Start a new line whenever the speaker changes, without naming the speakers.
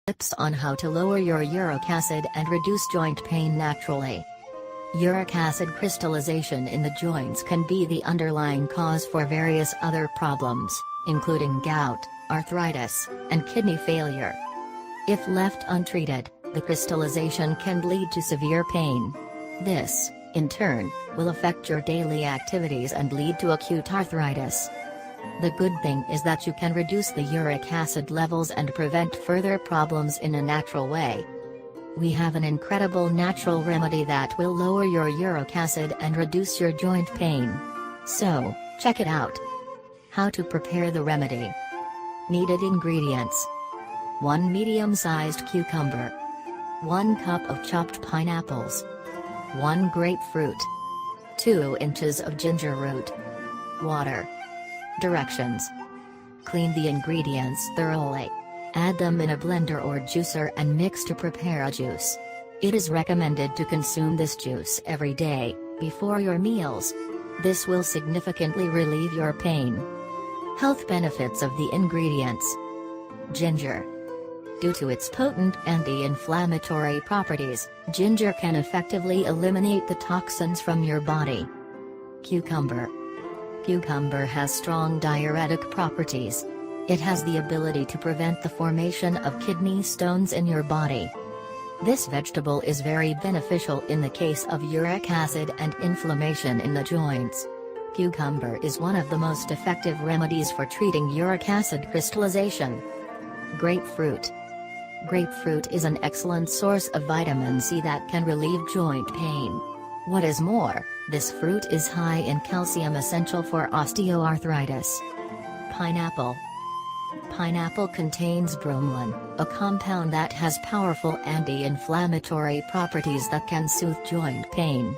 Tips on how to lower your uric acid and reduce joint pain naturally. Uric acid crystallization in the joints can be the underlying cause for various other problems, including gout, arthritis, and kidney failure. If left untreated, the crystallization can lead to severe pain. This, in turn, will affect your daily activities and lead to acute arthritis. The good thing is that you can reduce the uric acid levels and prevent further problems in a natural way. We have an incredible natural remedy that will lower your uric acid and reduce your joint pain. So, check it out. How to prepare the remedy. Needed ingredients: 1 medium-sized cucumber, 1 cup of chopped pineapples, 1 grapefruit, 2 inches of ginger root, water. Directions: clean the ingredients thoroughly. Add them in a blender or juicer and mix to prepare a juice. It is recommended to consume this juice every day, before your meals. This will significantly relieve your pain. Health benefits of the ingredients. Ginger. Due to its potent anti-inflammatory properties, ginger can effectively eliminate the toxins from your body. Cucumber. Cucumber has strong diuretic properties. It has the ability to prevent the formation of kidney stones in your body. This vegetable is very beneficial in the case of uric acid and inflammation in the joints. Cucumber is one of the most effective remedies for treating uric acid crystallization. Grapefruit. Grapefruit is an excellent source of vitamin C that can relieve joint pain. What is more, this fruit is high in calcium, essential for osteoarthritis. Pineapple. Pineapple contains bromelain, a compound that has powerful anti-inflammatory properties that can soothe joint pain.